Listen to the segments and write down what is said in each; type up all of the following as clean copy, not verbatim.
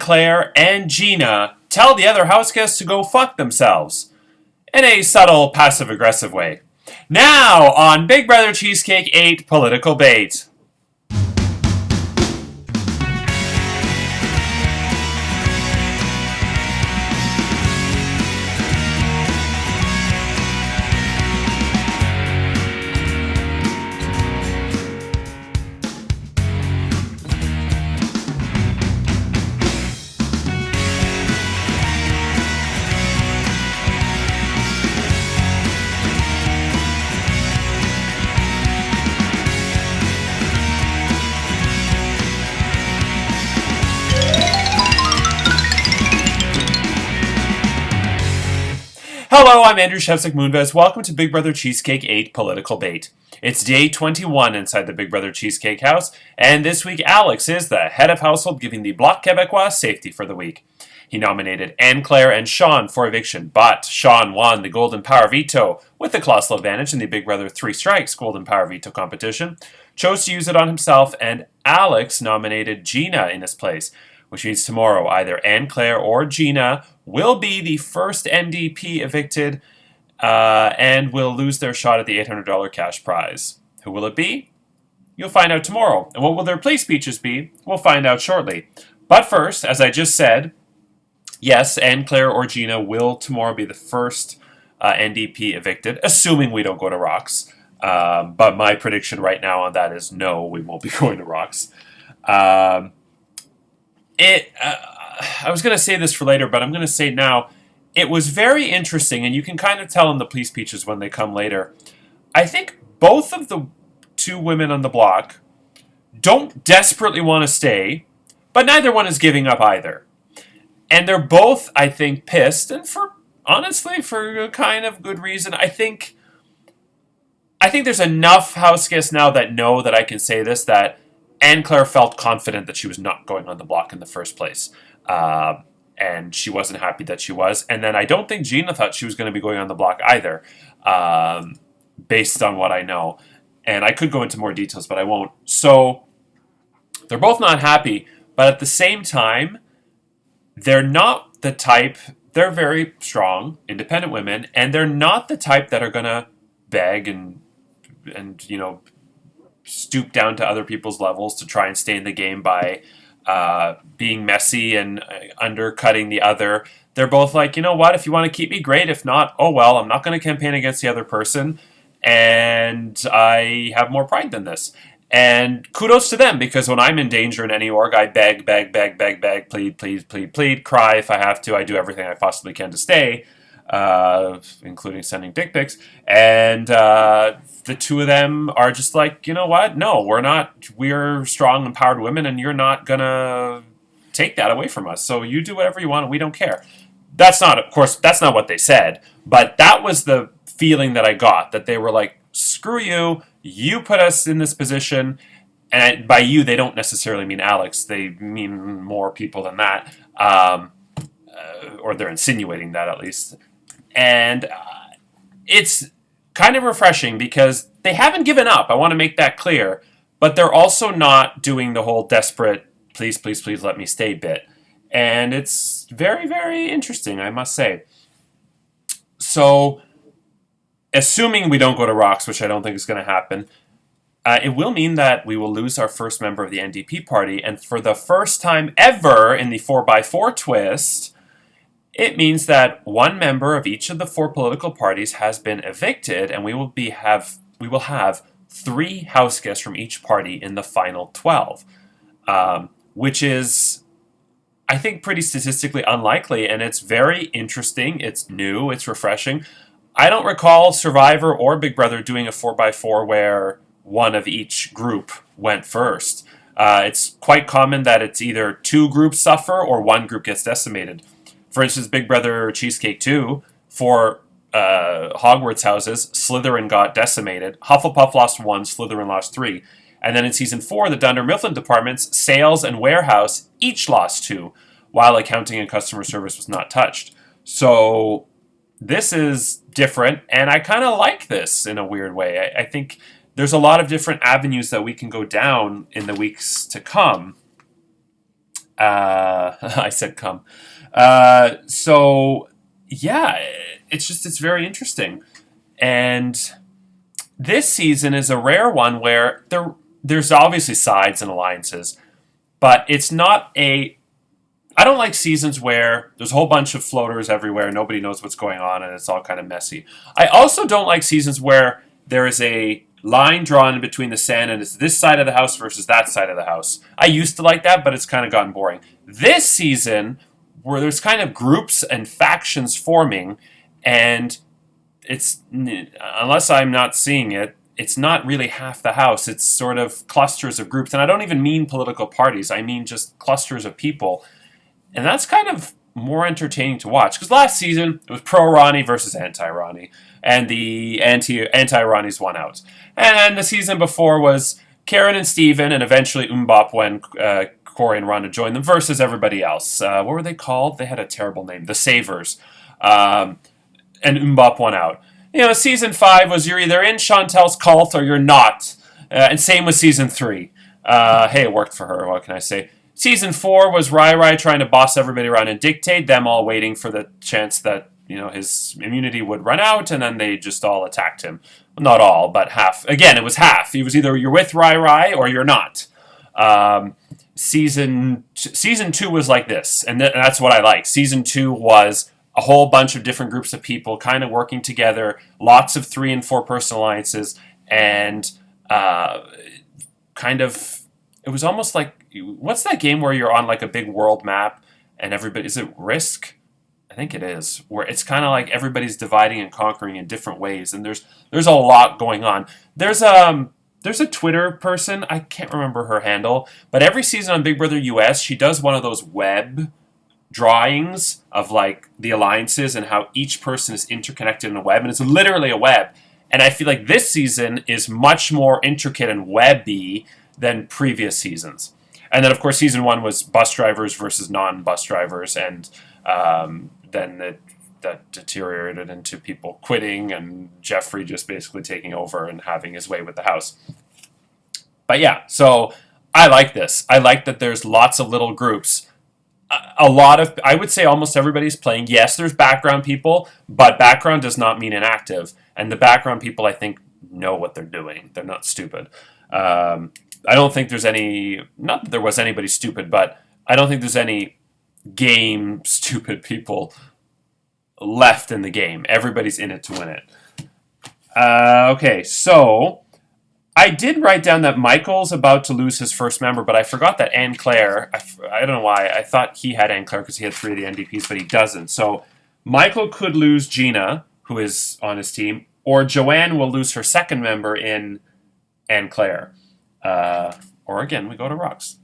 Claire and Gina tell the other house guests to go fuck themselves in a subtle, passive-aggressive way. Now, on Big Brother Cheesecake 8 Political Bait. Hello, I'm Andrew Shevsik Moonves. Welcome to Big Brother Cheesecake 8 Political Bait. It's day 21 inside the Big Brother Cheesecake house, and this week Alex is the head of household, giving the Bloc Québécois safety for the week. He nominated Anne-Claire and Sean for eviction, but Sean won the Golden Power Veto with the colossal advantage in the Big Brother 3 Strikes Golden Power Veto competition, chose to use it on himself, and Alex nominated Gina in his place, which means tomorrow either Anne-Claire or Gina will be the first NDP evicted and will lose their shot at the $800 cash prize. Who will it be? You'll find out tomorrow. And what will their plea speeches be? We'll find out shortly. But first, as I just said, yes, Anne-Claire or Gina will tomorrow be the first NDP evicted, assuming we don't go to Rocks. But my prediction right now on that is no, we won't be going to Rocks. I was going to say this for later, but I'm going to say now, it was very interesting, and you can kind of tell in the plea speeches when they come later. I think both of the two women on the block don't desperately want to stay, but neither one is giving up either. And they're both, I think, pissed, and honestly, for a kind of good reason. I think there's enough house guests now that know that I can say this, that Anne-Claire felt confident that she was not going on the block in the first place. And she wasn't happy that she was. And then I don't think Gina thought she was going to be going on the block either, based on what I know. And I could go into more details, but I won't. So they're both not happy, but at the same time, they're not the type, they're very strong, independent women, and they're not the type that are going to beg and stoop down to other people's levels to try and stay in the game by being messy and undercutting the other. They're both like, you know what, if you want to keep me, great. If not, oh well, I'm not going to campaign against the other person, and I have more pride than this. And kudos to them, because when I'm in danger in any org, I beg, plead, cry if I have to. I do everything I possibly can to stay, including sending dick pics. And the two of them are just like, you know what? No, we're not. We're strong, empowered women, and you're not going to take that away from us. So you do whatever you want, and we don't care. That's not, of course, that's not what they said. But that was the feeling that I got, that they were like, screw you. You put us in this position. And by you, they don't necessarily mean Alex. They mean more people than that. Or they're insinuating that, at least. And it's kind of refreshing because they haven't given up. I want to make that clear. But they're also not doing the whole desperate, please let me stay bit. And it's very, very interesting, I must say. So, assuming we don't go to Rocks, which I don't think is going to happen, it will mean that we will lose our first member of the NDP party. And for the first time ever in the 4x4 twist, it means that one member of each of the four political parties has been evicted, and we will have 3 house guests from each party in the final 12, which is, I think, pretty statistically unlikely, and it's very interesting. It's new. It's refreshing. I don't recall Survivor or Big Brother doing a 4x4 where one of each group went first. It's quite common that it's either 2 groups suffer or 1 group gets decimated. For instance, Big Brother Cheesecake 2, for Hogwarts houses, Slytherin got decimated. Hufflepuff lost 1, Slytherin lost 3. And then in Season 4, the Dunder Mifflin departments, Sales and Warehouse, each lost 2, while accounting and customer service was not touched. So this is different, and I kind of like this in a weird way. I think there's a lot of different avenues that we can go down in the weeks to come. I said come. So yeah, it's very interesting. And this season is a rare one where there's obviously sides and alliances, but it's not a. I don't like seasons where there's a whole bunch of floaters everywhere, nobody knows what's going on, and it's all kind of messy. I also don't like seasons where there is a line drawn in between the sand and it's this side of the house versus that side of the house. I used to like that, but it's kind of gotten boring. This season, where there's kind of groups and factions forming, and it's, unless I'm not seeing it, it's not really half the house. It's sort of clusters of groups. And I don't even mean political parties. I mean just clusters of people. And that's kind of more entertaining to watch. Because last season, it was pro-Ronnie versus anti-Ronnie. And the anti-Ronnies won out. And the season before was Karen and Steven, and eventually Mbop when Corey and Rhonda joined them, versus everybody else. What were they called? They had a terrible name. The Savers. And Mbop won out. You know, season 5 was you're either in Chantel's cult or you're not. And same with season 3. Hey, it worked for her, what can I say? Season 4 was Rai Rai trying to boss everybody around and dictate, them all waiting for the chance that, you know, his immunity would run out, and then they just all attacked him. Well, not all, but half. Again, it was half. He was either you're with Rai Rai or you're not. Season 2 was like this, and that's what I like. Season 2 was a whole bunch of different groups of people kind of working together, lots of 3 and 4 person alliances, and kind of, it was almost like, what's that game where you're on like a big world map and everybody, is it Risk? I think it is, where it's kind of like everybody's dividing and conquering in different ways, and there's a lot going on. There's a Twitter person, I can't remember her handle, but every season on Big Brother US, she does one of those web drawings of like the alliances and how each person is interconnected in a web, and it's literally a web. And I feel like this season is much more intricate and webby than previous seasons. And then, of course, season 1 was bus drivers versus non-bus drivers, and then that deteriorated into people quitting and Jeffrey just basically taking over and having his way with the house. But yeah, so I like this. I like that there's lots of little groups. A lot of, I would say almost everybody's playing. Yes, there's background people, but background does not mean inactive. And the background people, I think, know what they're doing. They're not stupid. I don't think there's any, not that there was anybody stupid, but I don't think there's any game stupid people left in the game. Everybody's in it to win it. Okay, so I did write down that Michael's about to lose his first member, but I forgot that Anne Claire, I don't know why, I thought he had Anne Claire because he had 3 of the NDPs, but he doesn't. So Michael could lose Gina, who is on his team, or Joanne will lose her second member in Anne Claire. Or again, we go to Rocks.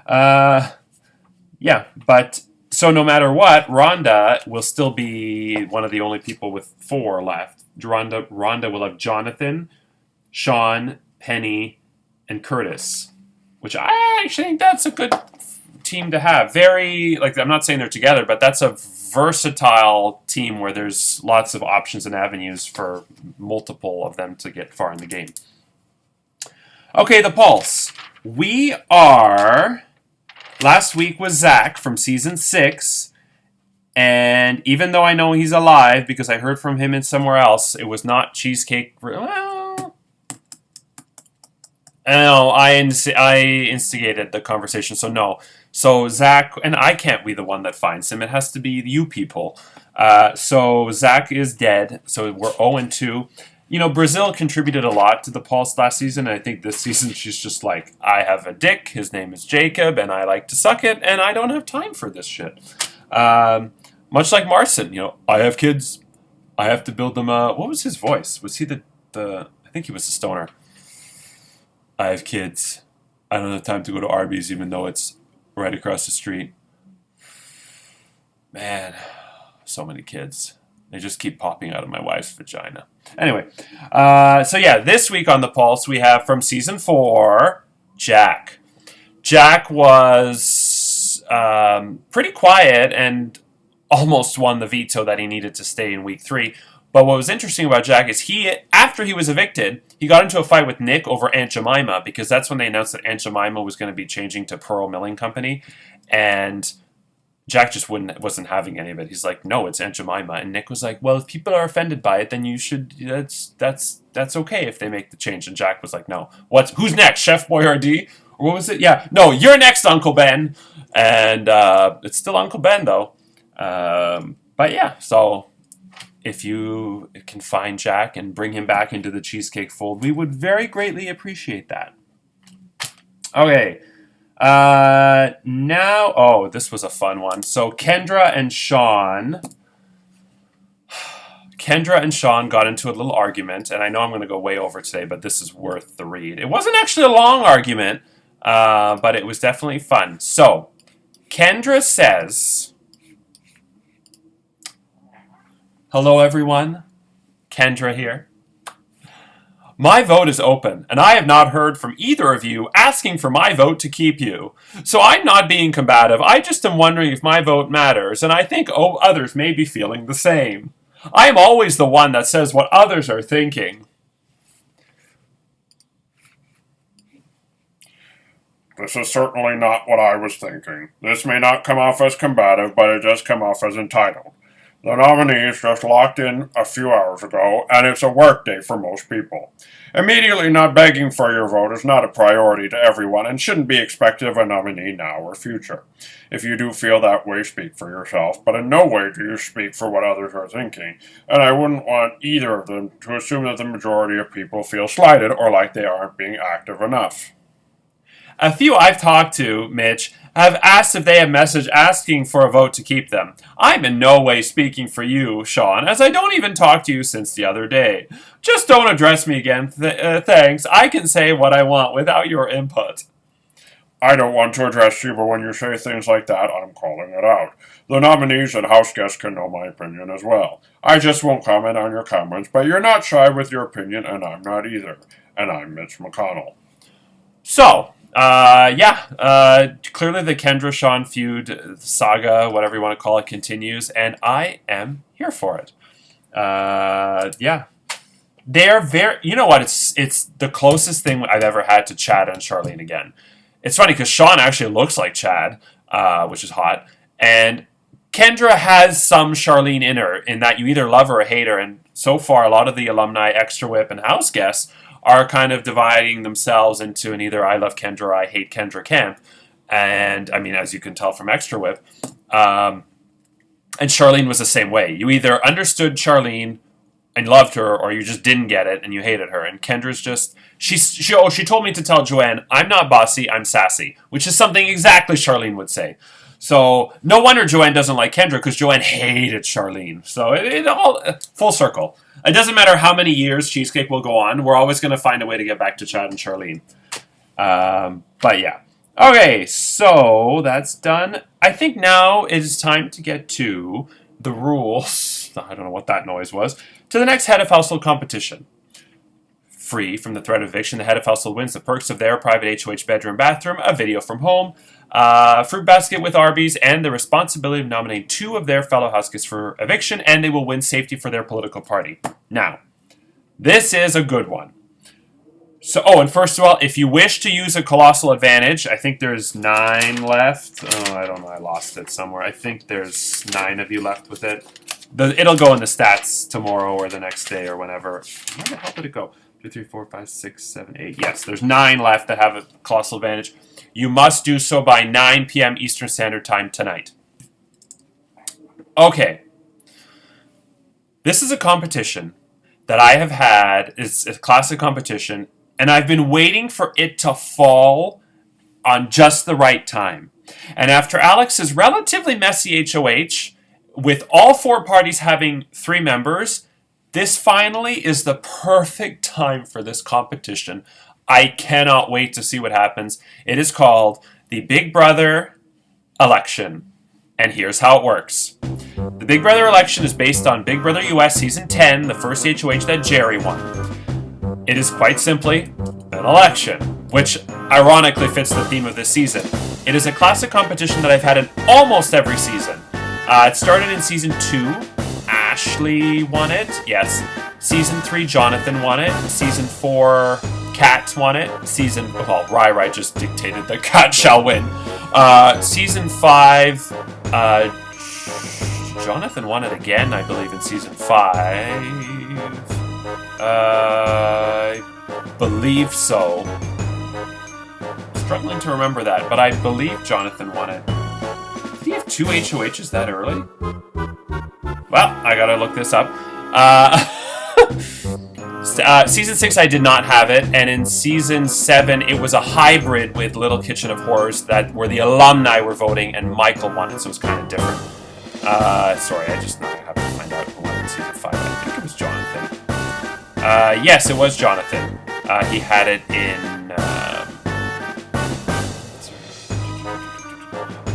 Yeah, but so no matter what, Rhonda will still be one of the only people with 4 left. Rhonda will have Jonathan, Sean, Penny, and Curtis, which I actually think that's a good team to have. Very, like, I'm not saying they're together, but that's a versatile team where there's lots of options and avenues for multiple of them to get far in the game. Okay, the Pulse. We are... Last week was Zach from season 6, and even though I know he's alive because I heard from him in somewhere else, it was not Cheesecake. Well, no, I instigated the conversation, so no. So Zach, and I can't be the one that finds him. It has to be you people. So Zach is dead, so we're 0-2. You know, Brazil contributed a lot to the Pulse last season, and I think this season she's just like, I have a dick, his name is Jacob, and I like to suck it, and I don't have time for this shit. Much like Marcin, you know, I have kids, I have to build them a... What was his voice? Was he the I think he was the stoner. I have kids, I don't have time to go to Arby's even though it's right across the street. Man, so many kids. They just keep popping out of my wife's vagina. Anyway, so yeah, this week on the Pulse we have from season 4, Jack. Jack was pretty quiet and almost won the veto that he needed to stay in week 3. But what was interesting about Jack is after he was evicted, he got into a fight with Nick over Aunt Jemima, because that's when they announced that Aunt Jemima was going to be changing to Pearl Milling Company, and Jack just wasn't having any of it. He's like, no, it's Aunt Jemima. And Nick was like, well, if people are offended by it, then you should, that's okay if they make the change. And Jack was like, no. Who's next? Chef Boyardee? Or what was it? Yeah. No, you're next, Uncle Ben. And it's still Uncle Ben, though. But yeah, so if you can find Jack and bring him back into the Cheesecake fold, we would very greatly appreciate that. Okay. Now, this was a fun one. So Kendra and Sean got into a little argument, and I know I'm going to go way over today, but this is worth the read. It wasn't actually a long argument, but it was definitely fun. So, Kendra says, hello everyone, Kendra here. My vote is open, and I have not heard from either of you asking for my vote to keep you. So I'm not being combative, I just am wondering if my vote matters, and I think others may be feeling the same. I am always the one that says what others are thinking. This is certainly not what I was thinking. This may not come off as combative, but it does come off as entitled. The nominees just locked in a few hours ago, and it's a work day for most people. Immediately not begging for your vote is not a priority to everyone and shouldn't be expected of a nominee now or future. If you do feel that way, speak for yourself, but in no way do you speak for what others are thinking, and I wouldn't want either of them to assume that the majority of people feel slighted or like they aren't being active enough. A few I've talked to, Mitch, have asked if they have messaged asking for a vote to keep them. I'm in no way speaking for you, Sean, as I don't even talk to you since the other day. Just don't address me again, thanks. I can say what I want without your input. I don't want to address you, but when you say things like that, I'm calling it out. The nominees and house guests can know my opinion as well. I just won't comment on your comments, but you're not shy with your opinion, and I'm not either. And I'm Mitch McConnell. So, clearly the Kendra-Sean feud, saga, whatever you want to call it, continues, and I am here for it. They're very, you know what, it's the closest thing I've ever had to Chad and Charlene again. It's funny, because Sean actually looks like Chad, which is hot, and Kendra has some Charlene in her, in that you either love her or hate her, and so far a lot of the alumni, Extra Whip, and house guests are kind of dividing themselves into an either I love Kendra or I hate Kendra camp. And, I mean, as you can tell from Extra Whip. And Charlene was the same way. You either understood Charlene and loved her, or you just didn't get it and you hated her. And Kendra's just... She told me to tell Joanne, I'm not bossy, I'm sassy. Which is something exactly Charlene would say. So, no wonder Joanne doesn't like Kendra, because Joanne hated Charlene. So, it all... full circle. It doesn't matter how many years Cheesecake will go on. We're always going to find a way to get back to Chad and Charlene. But yeah. Okay, so that's done. I think now it is time to get to the rules. I don't know what that noise was. To the next head of household competition. Free from the threat of eviction, the head of household wins the perks of their private HOH bedroom bathroom, a video from home, fruit basket with Arby's, and the responsibility of nominating 2 of their fellow house guests for eviction, and they will win safety for their political party. Now, this is a good one. So, and first of all, if you wish to use a colossal advantage, I think there's 9 left. Oh, I don't know, I lost it somewhere. I think there's 9 of you left with it. It'll go in the stats tomorrow or the next day or whenever. Where the hell did it go? 2, 3, 4, 5, 6, 7, 8. Yes, there's 9 left that have a colossal advantage. You must do so by 9 p.m. Eastern Standard Time tonight. Okay. This is a competition that I have had. It's a classic competition, and I've been waiting for it to fall on just the right time. And after Alex's relatively messy HOH, with all 4 parties having 3 members, this finally is the perfect time for this competition. I cannot wait to see what happens. It is called the Big Brother election. And here's how it works. The Big Brother election is based on Big Brother US Season 10, the first HOH that Jerry won. It is quite simply an election, which ironically fits the theme of this season. It is a classic competition that I've had in almost every season. It started in Season 2. Ashley won it. Yes. Season 3, Jonathan won it. Season 4, Kat won it. Rai just dictated that Kat shall win. Season 5, Jonathan won it again, I believe, in season 5. I believe so. Struggling to remember that, but I believe Jonathan won it. Did he have 2 HOHs that early? Well, I gotta look this up. Season 6, I did not have it, and in season 7, it was a hybrid with Little Kitchen of Horrors where the alumni were voting, and Michael won it, so it was kind of different. Sorry, I have to find out who won in season 5. I think it was Jonathan. Yes, it was Jonathan. He had it in.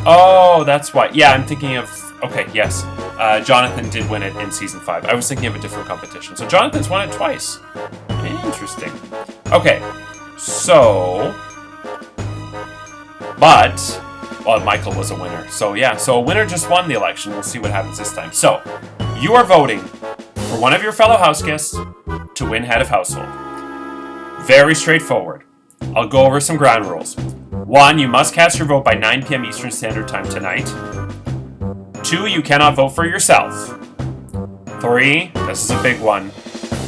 Oh, that's why. Yeah, I'm thinking of. Okay, yes. Jonathan did win it in season 5. I was thinking of a different competition. So Jonathan's won it twice. Interesting. Okay, so. But. Well, Michael was a winner. So, yeah. So, a winner just won the election. We'll see what happens this time. So, you are voting for one of your fellow house guests to win head of household. Very straightforward. I'll go over some ground rules. 1, you must cast your vote by 9 p.m. Eastern Standard Time tonight. 2, you cannot vote for yourself. 3, this is a big one.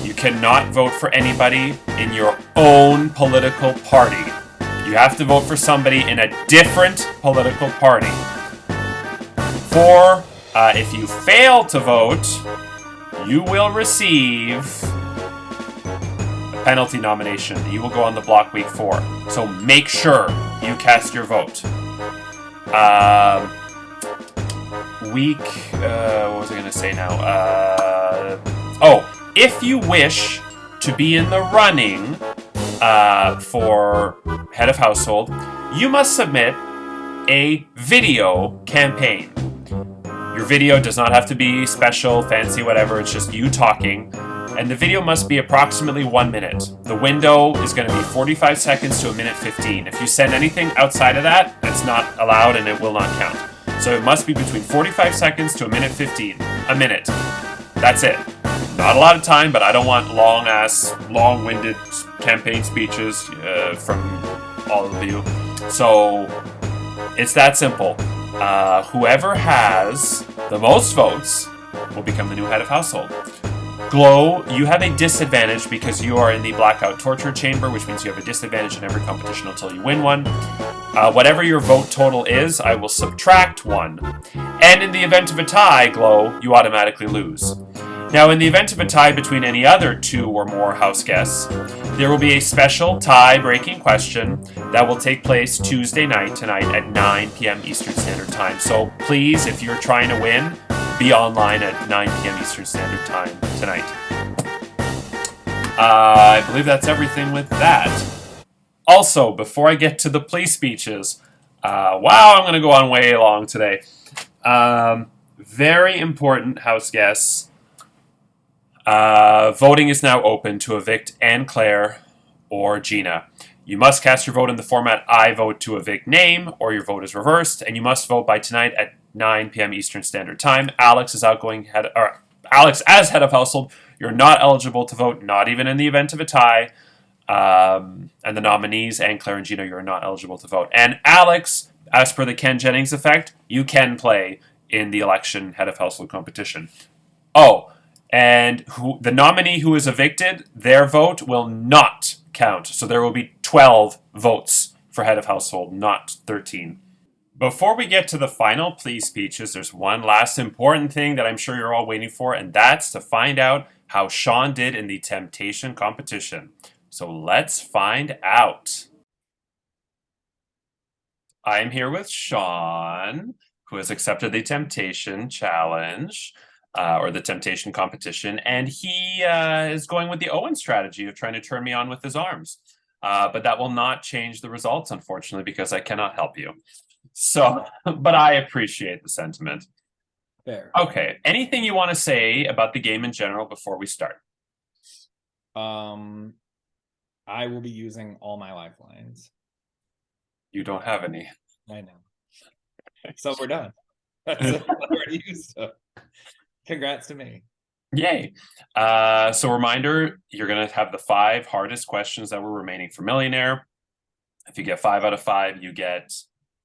You cannot vote for anybody in your own political party. You have to vote for somebody in a different political party. 4, if you fail to vote, you will receive a penalty nomination. You will go on the block week 4. So make sure you cast your vote. What was I going to say now? If you wish to be in the running for head of household, you must submit a video campaign. Your video does not have to be special, fancy, whatever. It's just you talking. And the video must be approximately 1 minute. The window is going to be 45 seconds to 1:15. If you send anything outside of that, it's not allowed and it will not count. So it must be between 45 seconds to 1:15. A minute. That's it. Not a lot of time, but I don't want long-winded campaign speeches from all of you. So it's that simple. Whoever has the most votes will become the new head of household. Glow, you have a disadvantage because you are in the blackout torture chamber, which means you have a disadvantage in every competition until you win one. Whatever your vote total is, I will subtract 1. And in the event of a tie, Glow, you automatically lose. Now, in the event of a tie between any other 2 or more house guests, there will be a special tie-breaking question that will take place Tuesday night tonight at 9 p.m. Eastern Standard Time. So please, if you're trying to win, be online at 9 p.m. Eastern Standard Time tonight. I believe that's everything with that. Also, before I get to the plea speeches, wow, I'm going to go on way long today. Very important, house guests. Voting is now open to evict Anne Claire or Gina. You must cast your vote in the format I vote to evict name, or your vote is reversed, and you must vote by tonight at 9 p.m. Eastern Standard Time. Alex as head of household. You're not eligible to vote, not even in the event of a tie. And the nominees, Anne Claire and Gina, you're not eligible to vote. And Alex, as per the Ken Jennings effect, you can play in the election head of household competition. Oh, and the nominee who is evicted, their vote will not count. So there will be 12 votes for head of household, not 13. Before we get to the final plea speeches, there's one last important thing that I'm sure you're all waiting for, and that's to find out how Sean did in the temptation competition. So let's find out. I'm here with Sean, who has accepted the temptation challenge. Or the temptation competition, and he is going with the Owen strategy of trying to turn me on with his arms. But that will not change the results, unfortunately, because I cannot help you. So, but I appreciate the sentiment. Fair. Okay, anything you want to say about the game in general before we start? I will be using all my lifelines. You don't have any. I know. So we're done. That's it. I already used them. Congrats to me. Yay. So reminder, you're going to have the 5 hardest questions that were remaining for Millionaire. If you get 5 out of 5, you get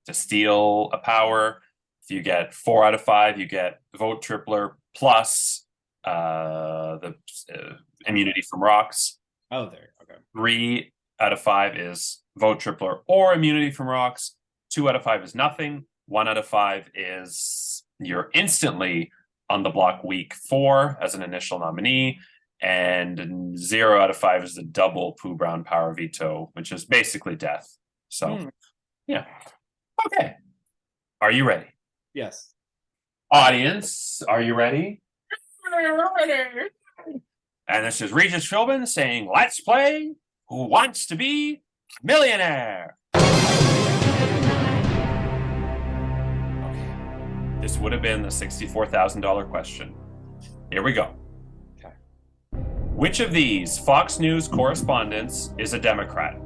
to steal a power. If you get 4 out of 5, you get vote tripler plus the immunity from rocks. Oh, there. Okay. 3 out of 5 is vote tripler or immunity from rocks. 2 out of 5 is nothing. 1 out of 5 is you're instantly on the block week 4 as an initial nominee. And 0 out of 5 is the double Pooh Brown power veto, which is basically death. So, yeah. Okay. Are you ready? Yes. Audience, are you ready? And this is Regis Philbin saying, let's play Who Wants to Be Millionaire? Okay. This would have been the $64,000 question. Here we go. Okay. Which of these Fox News correspondents is a Democrat?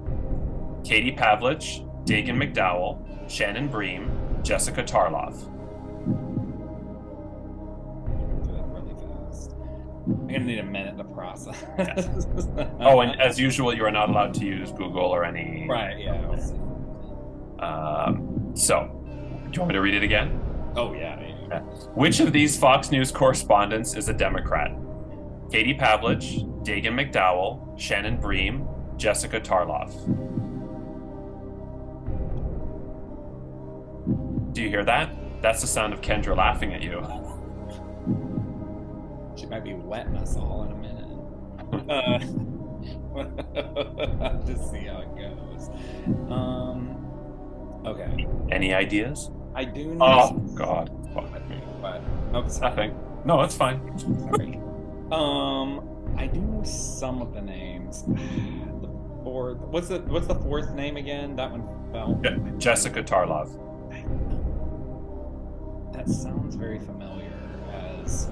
Katie Pavlich, Dagan McDowell, Shannon Bream, Jessica Tarloff. Do that really fast. I'm gonna need a minute to process. Yes. Oh, and as usual, you are not allowed to use Google or any. Right. Yeah. So, do you want me to read it again? Oh yeah. Which of these Fox News correspondents is a Democrat? Katie Pavlich, Dagan McDowell, Shannon Bream, Jessica Tarloff. Do you hear that? That's the sound of Kendra laughing at you. She might be wetting us all in a minute. Just see how it goes. Okay. Any ideas? I do know. Oh, God. But sorry. Nothing. No, it's fine. Sorry. I do know some of the names. The fourth. What's the fourth name again? That one fell. Jessica Tarloff. That sounds very familiar as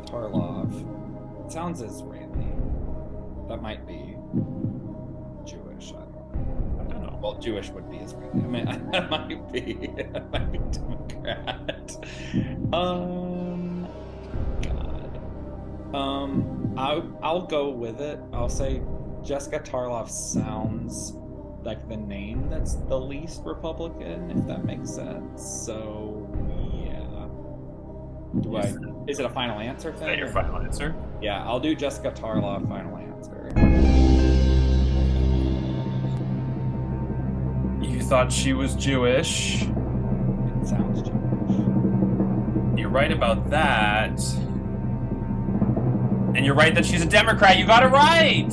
Tarlov. It sounds Israeli. That might be Jewish. I don't know. Well, Jewish would be Israeli. I mean, that might be Democrat. God. I'll go with it. I'll say Jessica Tarloff sounds like the name that's the least Republican, if that makes sense. So yeah. Is it a final answer thing? Is that your final answer? Yeah, I'll do Jessica Tarloff final answer. You thought she was Jewish. It sounds Jewish. You're right about that. And you're right that she's a Democrat. You got it right!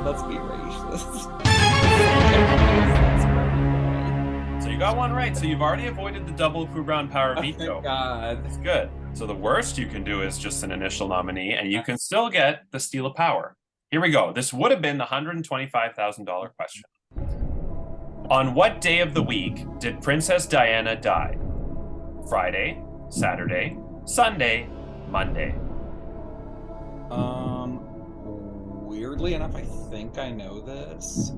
Let's be racist. So you got one right. So you've already avoided the double Pooh Brown power veto. Thank God. That's good. So the worst you can do is just an initial nominee, and you can still get the steal of power. Here we go. This would have been the $125,000 question. On what day of the week did Princess Diana die? Friday, Saturday, Sunday, Monday. Weirdly enough, I think I know this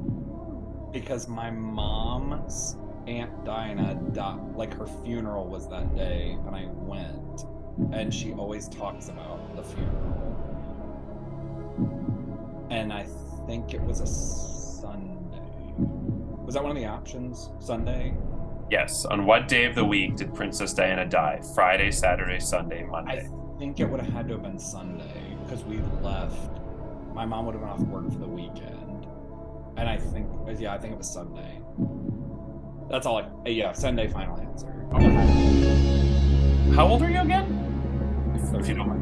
because my mom's Aunt Dinah died, like her funeral was that day, and I went, and she always talks about the funeral. And I think it was a Sunday. Was that one of the options? Sunday? Yes. On what day of the week did Princess Diana die? Friday, Saturday, Sunday, Monday. I think it would have had to have been Sunday because we left. My mom would have been off work for the weekend. And I think it was Sunday. That's all Sunday final answer. How old are you again? If you don't mind.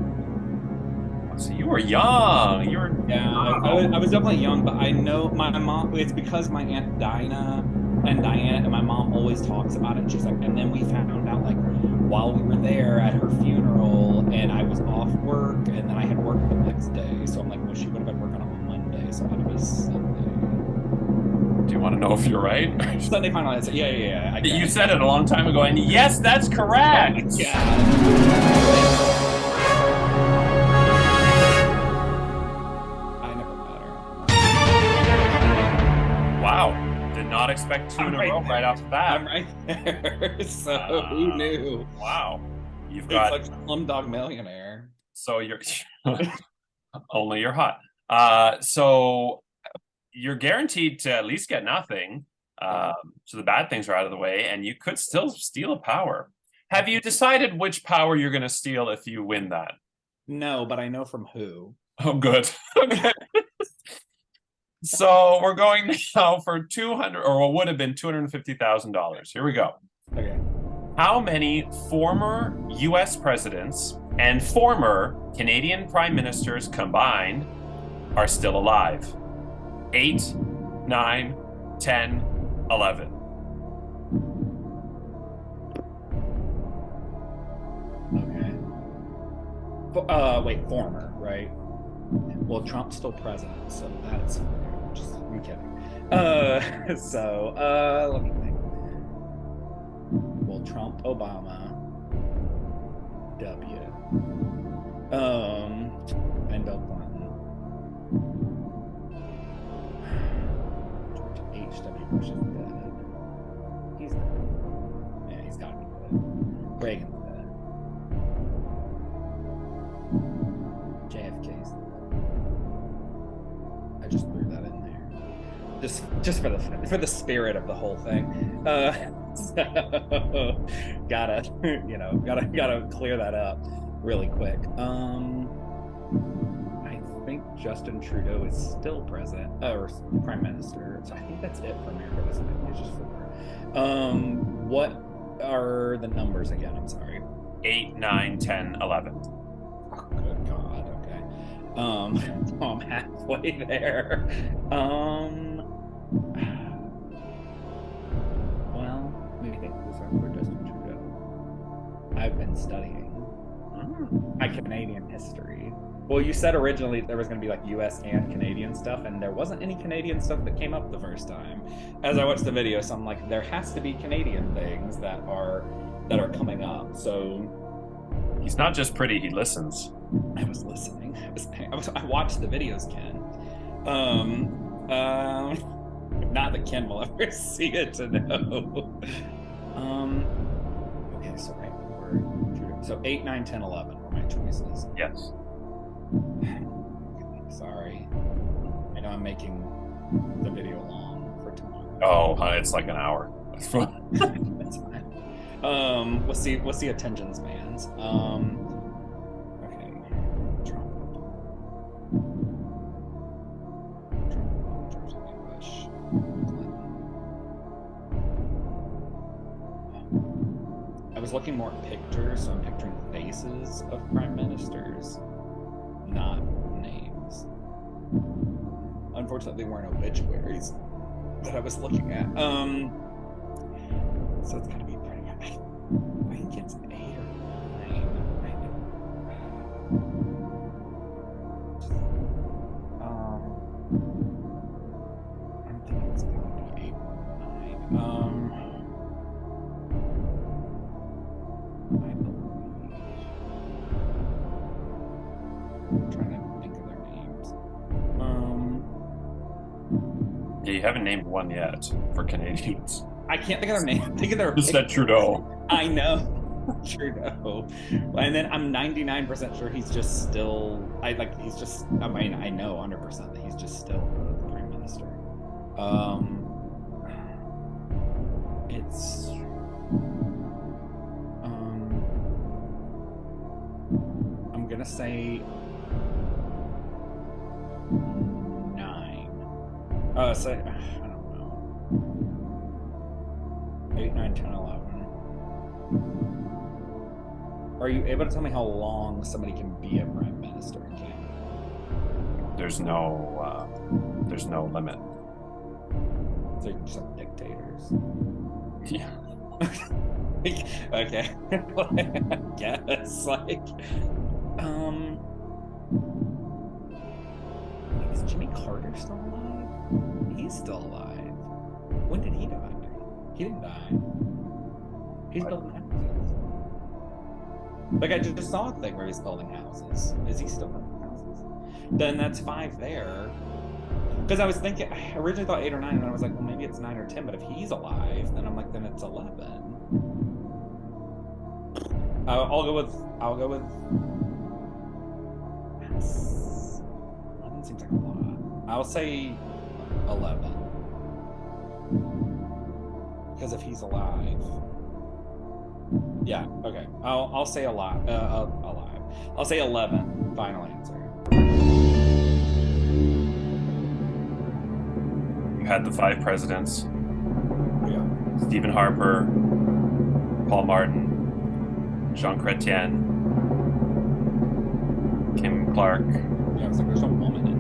So you were young. You were. Yeah, I was definitely young, but I know my mom. It's because my Aunt Dinah and Diana and my mom always talks about it. She's like, and then we found out like while we were there at her funeral, and I was off work, and then I had work the next day. So I'm like, well, she would have been working on Monday, so it had to be Sunday. Do you want to know if you're right? Sunday final answer. Yeah. You said it a long time ago, and yes, that's correct. Yeah. Wow, did not expect two in a right row right there. off the bat. I'm right there. So who knew? Wow. You've It's got like Slumdog Millionaire. so you're only you're hot. So you're guaranteed to at least get nothing. So the bad things are out of the way, and you could still steal a power. Have you decided which power you're going to steal if you win that? No, but I know from who. Oh, good. Okay. So we're going now for 200, or what would have been $250,000. Here we go. Okay. How many former U.S. presidents and former Canadian prime ministers combined are still alive? 8, 9, 10, 11. Okay. Wait, former, right? Well, Trump's still president, so that's just, I'm kidding. Let me think. Well, Trump, Obama, W. And Bill Clinton. George H.W. Bush is dead. He's dead. Yeah, he's gotta be dead. Reagan's dead. JFK's dead. I just threw that in there. Just for the spirit of the whole thing. So, gotta clear that up really quick. I think Justin Trudeau is still president or prime minister. So I think that's it for America. This is just for. What are the numbers again? I'm sorry. 8, 9, 10, 11. Oh, good God. Okay. So I'm halfway there. Well, let me think. Who's our Justin Trudeau? I've been studying my Canadian history. Well, you said originally there was going to be like U.S. and Canadian stuff, and there wasn't any Canadian stuff that came up the first time. As I watched the video, so I'm like, there has to be Canadian things that are coming up. So he's not just pretty; he listens. I was listening. I watched the videos, Ken. Not that Ken will ever see it to know. Okay, so right, so 8, 9, 10, 11 were my choices. Yes. Sorry. I know I'm making the video long for tomorrow. Oh, it's like an hour. That's fine. What's the attention spans? Okay. Trump, George English, Clinton. I was looking more at pictures, so I'm picturing faces of prime ministers, not names. Unfortunately, they weren't obituaries that I was looking at. So it's gotta be pretty high. I think it's 8 or 9. I'm thinking it's gonna be 8 or 9. I believe. I'm trying to think of their names. Yeah, you haven't named one yet for Canadians. I can't think of their name. Think of their. You said Trudeau. I know. Trudeau. And then I'm 99% sure he's just still. I know 100% that he's just still the prime minister. It's. I'm gonna say 9. So I don't know. 8, 9, 10, 11. Are you able to tell me how long somebody can be a prime minister in Canada? There's no limit. They're just like dictators. Yeah. Okay. I guess is Jimmy Carter still alive? He's still alive. When did he die? He didn't die. He's building houses. Like I just saw a thing where he's building houses. Is he still building houses? Then that's 5 there. Because I was thinking, I originally thought 8 or 9, and I was like, well, maybe it's 9 or 10. But if he's alive, then I'm like, then it's 11. I'll go with. 11 seems like a lot. I'll say 11. Because if he's alive, yeah, okay. I'll say alive. Alive. I'll say 11. Final answer. You had the 5 presidents: Yeah. Stephen Harper, Paul Martin, Jean Chrétien, Kim Clark, Yeah, I was like, there's no woman in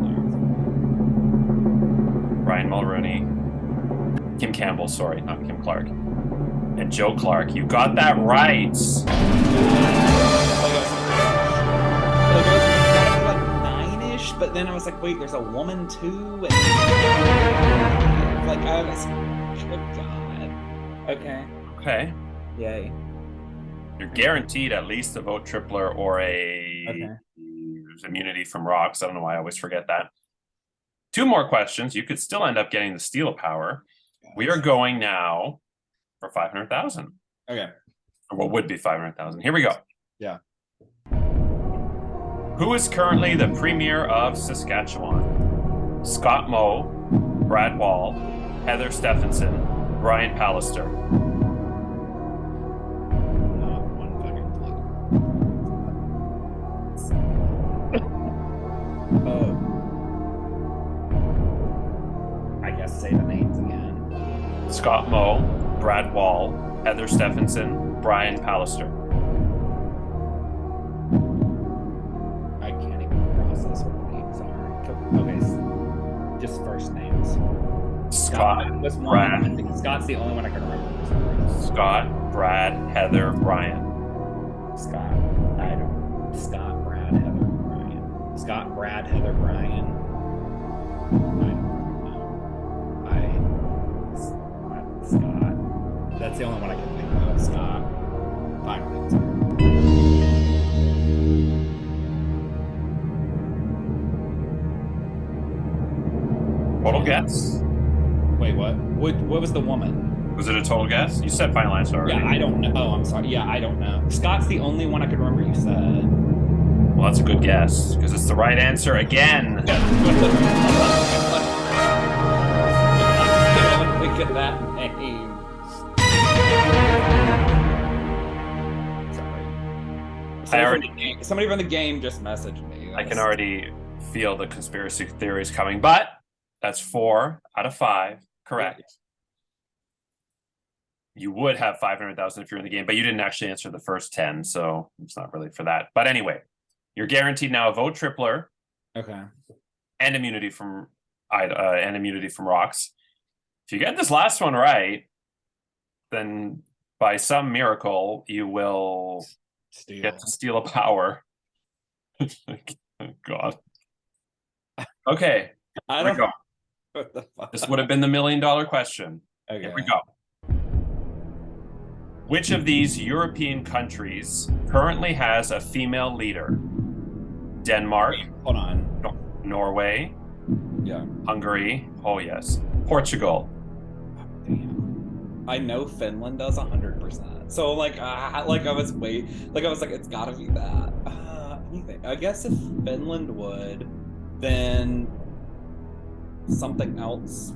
Ryan Mulroney, Kim Campbell, sorry, not Kim Clark, and Joe Clark. You got that right. Like, I was like 9-ish, but then I was like, wait, there's a woman too? And like, I was, oh God. Okay. Okay. Yay. You're guaranteed at least a vote tripler or a immunity from rocks. I don't know why I always forget that. 2 more questions. You could still end up getting the steal power. We are going now for 500,000. Okay. Or what would be 500,000. Here we go. Yeah. Who is currently the premier of Saskatchewan? Scott Moe, Brad Wall, Heather Stephenson, Brian Pallister. One fucking I guess say the names again. Scott Moe, Brad Wall, Heather Stephenson, Brian Pallister. I can't even process what the names are. Okay, just first names. Scott, was one. Brad. I think Scott's the only one I can remember. Scott, Brad, Heather, Brian. Scott, Scott, Brad, Heather, Brian. Scott, Brad, Heather, Brian. Scott. That's the only one I can think of. Scott. Final answer. Total guess? Wait, what? What was the woman? Was it a total guess? You said final answer already. Yeah, I don't know. Oh, I'm sorry. Yeah, I don't know. Scott's the only one I could remember you said. Well, that's a good guess, because it's the right answer again. Look at that name. Sorry. Somebody from the game just messaged me. I can already feel the conspiracy theories coming, but that's 4 out of 5 correct. You would have 500,000 if you're in the game, but you didn't actually answer the first 10, so it's not really for that. But anyway, you're guaranteed now a vote tripler. Okay. And immunity from rocks. If you get this last one right, then by some miracle you will get to steal a power. Oh, God. Okay. I don't know. What the fuck? This would have been the $1 million question. Okay. Here we go. Which of these European countries currently has a female leader? Denmark. Hold on. Norway. Yeah. Hungary. Oh, yes. Portugal. Damn. I know Finland does 100%. So like I was it's gotta be that. Anything. I guess if Finland would, then something else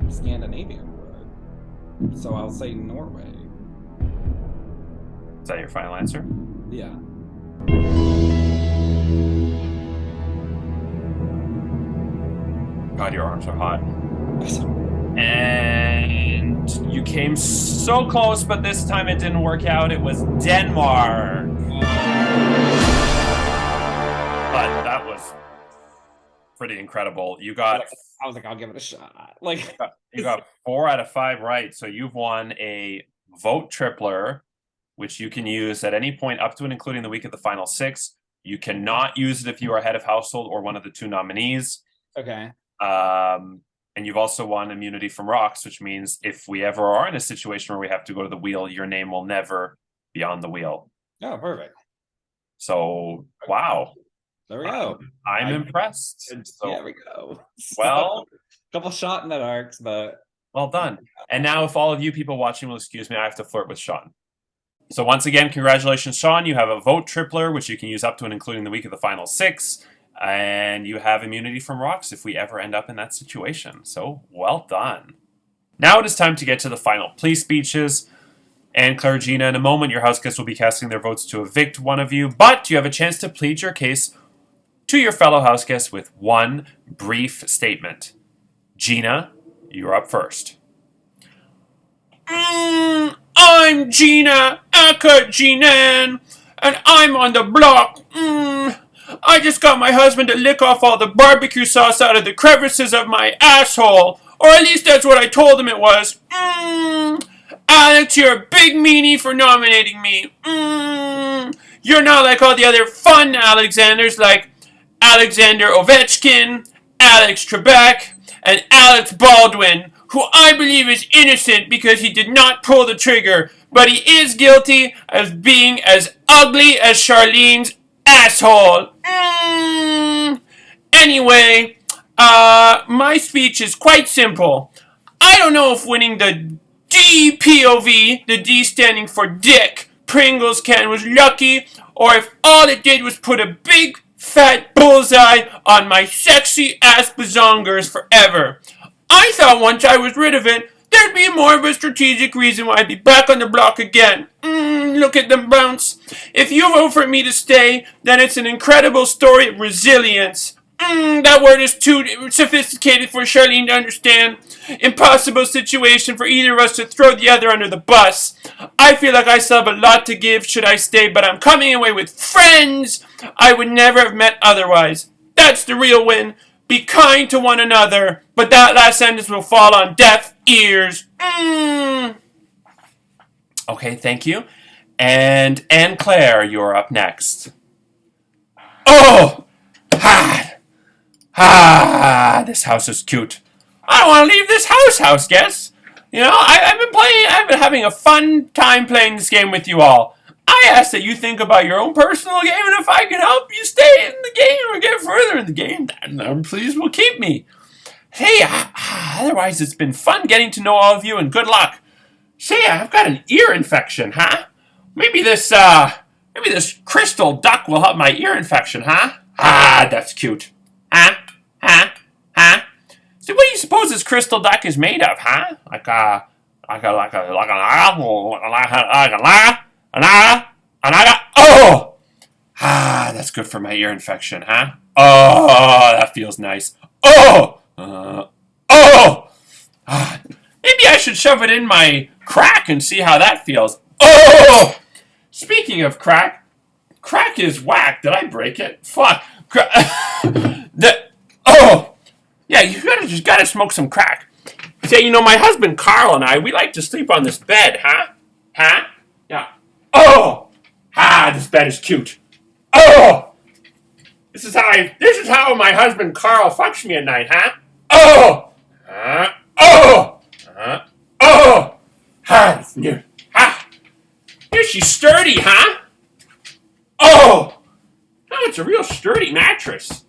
Scandinavian would. So I'll say Norway. Is that your final answer? Yeah. God, your arms are hot. And you came so close, but this time it didn't work out. It was Denmark. But that was pretty incredible. You got... I was like, I'll give it a shot. Like, you got 4 out of 5 right. So you've won a vote tripler, which you can use at any point up to and including the week of the final 6. You cannot use it if you are head of household or one of the 2 nominees. Okay. And you've also won immunity from rocks, which means if we ever are in a situation where we have to go to the wheel, your name will never be on the wheel. Oh, perfect. So, wow. There we go. I'm impressed. So, There we go. well, couple shot in the darks, but well done. And now, if all of you people watching will excuse me, I have to flirt with Sean. So once again, congratulations, Sean. You have a vote tripler, which you can use up to and including the week of the final 6. And you have immunity from rocks if we ever end up in that situation. So, well done. Now it is time to get to the final plea speeches. And Claire, Gina, in a moment, your house guests will be casting their votes to evict one of you, but you have a chance to plead your case to your fellow house guests with one brief statement. Gina, you're up first. I'm Gina, aka Jinan, and I'm on the block. I just got my husband to lick off all the barbecue sauce out of the crevices of my asshole. Or at least that's what I told him it was. Alex, you're a big meanie for nominating me. You're not like all the other fun Alexanders like Alexander Ovechkin, Alex Trebek, and Alex Baldwin, who I believe is innocent because he did not pull the trigger, but he is guilty of being as ugly as Charlene's asshole. Anyway, my speech is quite simple. I don't know if winning the DPOV, the D standing for Dick, Pringles can was lucky, or if all it did was put a big fat bullseye on my sexy ass bazongers forever. I thought once I was rid of it, there'd be more of a strategic reason why I'd be back on the block again. Look at them bounce. If you vote for me to stay, then it's an incredible story of resilience. That word is too sophisticated for Charlene to understand. Impossible situation for either of us to throw the other under the bus. I feel like I still have a lot to give should I stay, but I'm coming away with friends I would never have met otherwise. That's the real win. Be kind to one another, but that last sentence will fall on deaf ears. Okay, thank you. And Anne Claire, you're up next. Oh! This house is cute. I don't want to leave this house guests. You know, I've been having a fun time playing this game with you all. I ask that you think about your own personal game, and if I can help you stay in the game or get further in the game, then please will keep me. Hey, otherwise it's been fun getting to know all of you, and good luck. Say, I've got an ear infection, huh? Maybe this crystal duck will help my ear infection, huh? That's cute. Huh? So what do you suppose this crystal duck is made of, huh? Oh! That's good for my ear infection, huh? Oh, that feels nice. Oh! Maybe I should shove it in my crack and see how that feels. Oh! Speaking of crack is whack. Did I break it? Fuck. Yeah, you just gotta smoke some crack. Say, you know, my husband Carl and I, we like to sleep on this bed, huh? Yeah. Oh! This bed is cute. Oh! This is how my husband Carl fucks me at night, huh? Oh! It's new. Here, she's sturdy, huh? Oh! It's a real sturdy mattress.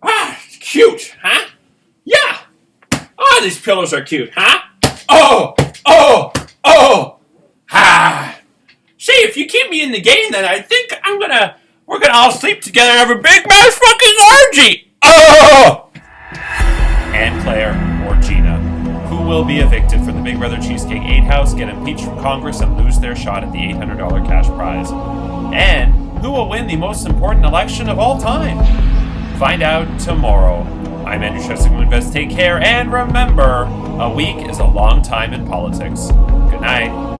It's cute, huh? Yeah. These pillows are cute, huh? Say, if you keep me in the game, then I think we're gonna all sleep together and have a big mass fucking orgy. Anne Claire or Gina, who will be evicted from the Big Brother Cheesecake 8 house, get impeached from Congress, and lose their shot at the $800 cash prize? And who will win the most important election of all time? Find out tomorrow. I'm Andrew Sheffield. Take care, and remember, a week is a long time in politics. Good night.